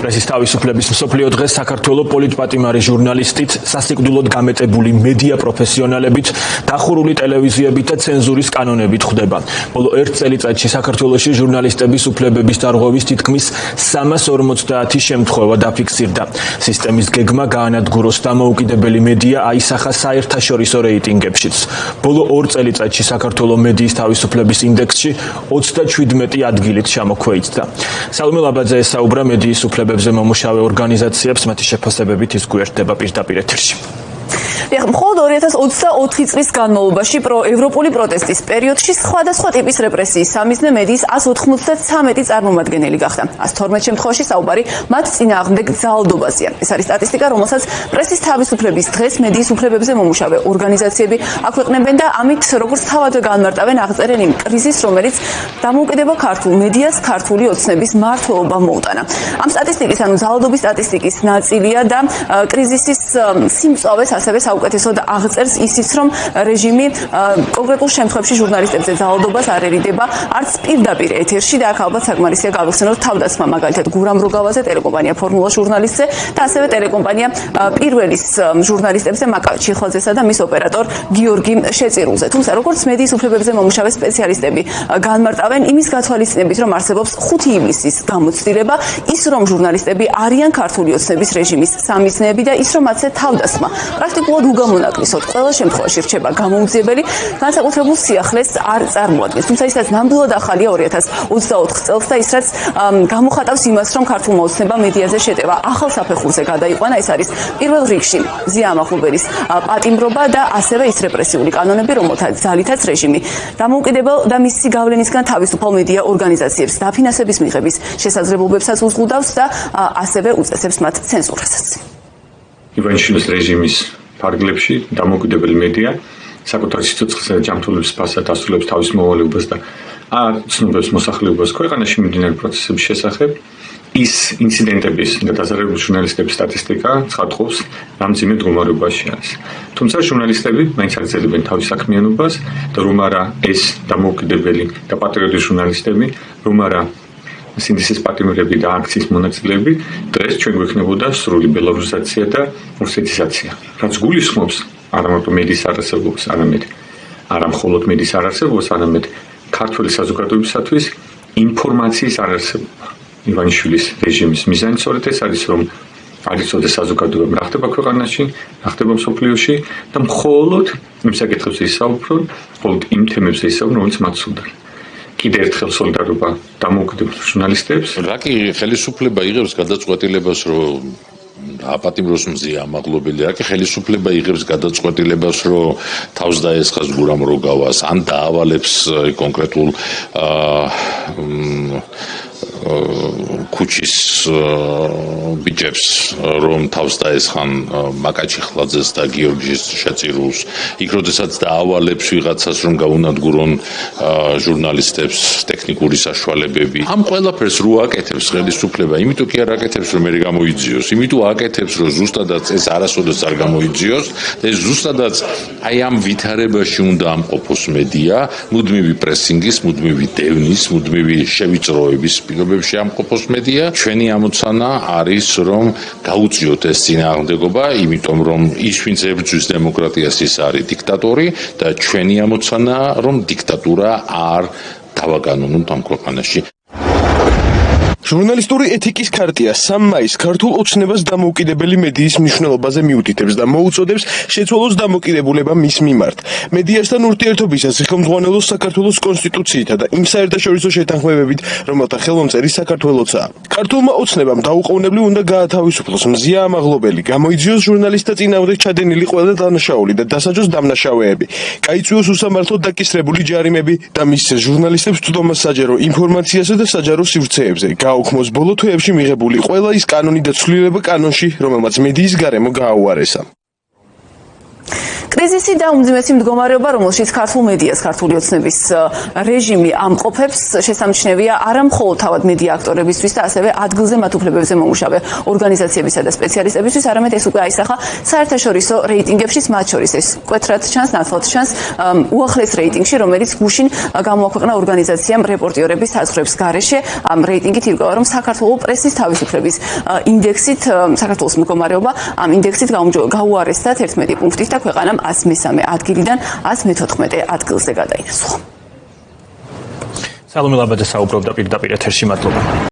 პრესის თავისუფლების მსოფლიო დღეს საქართველოს პოლიტპატიმარი ჟურნალისტით, სასიკვდილოდ გამეწებული მედია პროფესიონალებით, დახურული ტელევიზიებით და ცენზურის კანონებით ხვდება. ბოლო 1 წელიწადში საქართველოში ჟურნალისტების უფლებების დარღვევის თითქმის 350 შემთხვევა დაფიქსირდა. სისტემის გეგმა გაანადგუროს დამოუკიდებელი მედია აისახა საერთაშორისო რეიტინგებშიც. ბოლო 2 წელიწადში საქართველოს მედიის თავისუფლების ინდექსში 37 ადგილით ჩამოქვეითდა. სალომე ლაბაძე ესაუბრა მედიის უფლებებზე მომუშავე ორგანიზაციებს, მათი შეფასებებით ის გვერდება პირდაპირ ეთერში. მხოლოდ 2024 წლის განმავლობაში ევროპული პროტესტის პერიოდში სხვადასხვა ტიპის რეპრესიის სამიზნე მედიის 193 წარმომადგენელი გახდა. 112 შემთხვევაში საუბარი მათ წინააღმდეგ ძალადობაზეა. ეს არის სტატისტიკა, რომელსაც პრესის თავისუფლების დღეს მედიის უფლებებზე მომუშავე ორგანიზაციები აქვეყნებენ და ამით როგორც თავადვე განმარტავენ აღწერენ იმ კრიზისს, რომელიც დამოუკიდებელ ქართულ მედიას ქართული ოცნების მმართველობა მოუტანა. ამ სტატისტიკის, ანუ ძალადობის სტატისტიკის ნაწილია და კრიზისის სიმწვავეს ასევე საუკეთესოდ აღწერს ისიც, რომ რეჟიმი კონკრეტულ შემთხვევებში ჟურნალისტებზე ძალადობას არ ერიდება არც პირდაპირ ეთერში და აქ ალბათ საკმარისია გავიხსენოთ თავდასხმა, მაგალითად გურამ როგავაზე, ტელეკომპანია ფორმულა ჟურნალისტზე და ასევე ტელეკომპანია პირველის ჟურნალისტებზე მაკა ჩიხვალძესა და მის ოპერატორ გიორგი შეწირულზე. თუმცა როგორც მედიის უფლებებზე მომუშავე სპეციალისტები განმარტავენ, იმის გათვალისწინებით, რომ არსებობს 5 ივლისის გამოცდილება, ის რომ ჟურნალისტები არიან ქართული ოცნების რეჟიმის სამიზნეები და ის რომ მათზე თავდასხმა პრაქტიკულად უგამონაკლისოდ ყველა შემთხვევაში რჩება გამოუძიებელი, განსაკუთრებულ სიახლეს არ წარმოადგენს. თუმცა ისაც ნამდვილად ახალია 2024 წელს და ის რაც გამოხატავს იმას, რომ ქართულმა ოცნებამ მედიაზე შეტევა ახალ საფეხურზე გადაიყვანა, ეს არის პირველ რიგში ზია ამაღლობელის პატიმრობა და ასევე ის რეპრესიული კანონები, რომელთა ძალითაც რეჟიმი დამოუკიდებელ და მისი გავლენისგან თავისუფალ მედია ორგანიზაციებს დაფინანსების მიღების შესაძლებლობებსაც უზღუდავს და ასევე უწესებს მათ ცენზურასაც. ივანიშვილის რეჟიმის ფარგლებში დამოუკიდებელი მედია საკუთარ სიცოცხლეს და ჯანმრთელობის ფასად ასრულებს თავის მოვალეობას და ცნობებს მოსახლეობას ქვეყანაში მიმდინარე პროცესების შესახებ. ის ინციდენტების და დაზარალებული ჟურნალისტების სტატისტიკა ცხადყოფს რა მძიმე მდგომარეობაში არის. თუმცა ჟურნალისტები მაინც აგრძელებენ თავის საქმიანობას და რომ არა ეს დამოუკიდებელი და პატრიოტი ჟურნალისტები, რომ არა სინდისის პატიმრები და აქციის მონაწილეები, დღეს ჩვენ გვექნებოდა სრული ბელარუსიზაცია და რუსეთიზაცია. რაც გულისხმობს არა მარტო მედიის არარსებობას, არა მხოლოდ მედიის არარსებობას, არამედ ქართული საზოგადოებისათვის ინფორმაციის არარსებობა. ივანიშვილის რეჟიმის მიზანი სწორედ ეს არის, რომ არ იცოდეს საზოგადოება რა ხდება ქვეყანაში, რა ხდება მსოფლიოში და მხოლოდ იმ საკითხებზე ისაუბრონ, მხოლოდ იმ თემებზე ისაუბრონ, რომელიც მათ სურდან. კიდევ ერთხელ სოლიდარობა დამოუკიდებელ ჟურნალისტებს. რა კი ხელისუფლება იღებს გადაწყვეტილებას, რომ აპატიმროს მზია ამაღლობელი, რა კი ხელისუფლება იღებს გადაწყვეტილებას, რომ თავს დაესხას გურამ როგავას, ან დაავალებს კონკრეტულ ქუჩის ბიჭებს, რომ თავს დაესხან მაკა ჩიხვალძეს და გიორგი შეწირულს, იქ როდესაც დაავალებს ვიღაცას, რომ გაუნადგურონ ჟურნალისტებს ტექნიკური საშუალებები. ამ ყველაფერს რო აკეთებს ხელისუფლება, იმიტომ კი არ აკეთებს, რომ მე გამოიძიოს, იმიტომ აკეთებს, რომ ზუსტადაც ეს არასოდეს არ გამოიძიოს და ეს ზუსტადაც აი ამ ვითარებაში უნდა ამყოფოს მედია, მუდმივი პრესინგის, მუდმივი დევნის, მუდმივი შევიწროების პირობებში ამყოფოს მედია. ჩვენი ამოცანა არის, რომ გაუწიოთ ეს წინააღმდეგობა, იმიტომ რომ ის ვინც ებრძვის დემოკრატიას, ის არის დიქტატორი და ჩვენი ამოცანა, რომ დიქტატურა არ დავაგანონოთ ამ ქვეყანაში. ჟურნალისტური ეთიკის ქარტია 3 მაისს ქართულ ოცნებას დამოუკიდებელი მედიის მნიშვნელობაზე მიუთითებს და მოუწოდებს შეცვალოს დამოკიდებულება მის მიმართ. მედიასთან ურთიერთობისას ხელმძღვანელობს საქართველოს კონსტიტუციითა და იმ საერთაშორისო შეთანხმებებით, რომელთა ხელმომწერი საქართველოსაა. ქართულმა ოცნებამ დაუყოვნებლივ უნდა გაათავისუფლოს მზია ამაღლობელი, გამოიძიოს ჟურნალისტთა წინააღმდეგ ჩადენილი ყველა დანაშაული და დასაჯოს დამნაშავეები, გაიწვიოს უსამართლოდ დაკისრებული ჯარიმები და მისცეს ჟურნალისტებს თვითონ საჯარო ინფორმაციასა და საჯარო სივრცეებზე. გააუქმოს ბოლო თვეებში მიღებული ყველა ის კანონი და ცვლილება კანონში, რომელმაც მედიის გარემო გააუარესა. კრიზისი და უმძიმესი მდგომარეობა, რომელშიც ქართულ მედიას ქართული ოცნების რეჟიმი ამყოფებს, შესამჩნევია არა მხოლოდ თავად მედია აქტორებისთვის და ასევე ადგილზე მათ უფლებებზე მომუშავე ორგანიზაციებისა და სპეციალისტებისთვის, არამედ ეს უკვე აისახა საერთაშორისო რეიტინგებშიც, მათ შორის ეს მკვეთრად ჩანს, ნათლად ჩანს უახლეს რეიტინგში, რომელიც გუშინ გამოაქვეყნა ორგანიზაციამ რეპორტიორების საზღვრების გარეშე. ამ რეიტინგით ირკვევა, რომ საქართველოს პრესის თავისუფლების ინდექსით საქართველოს მდგომარეობა ამ ინდექსით გაუარესდა 11 პუნქტით და ქვეყანამ 103 ადგილიდან 114 ადგილზე გადაინაცვლა. სალომე ლაბაძე საუბრობდა პირდაპირ ეთერში, მადლობა.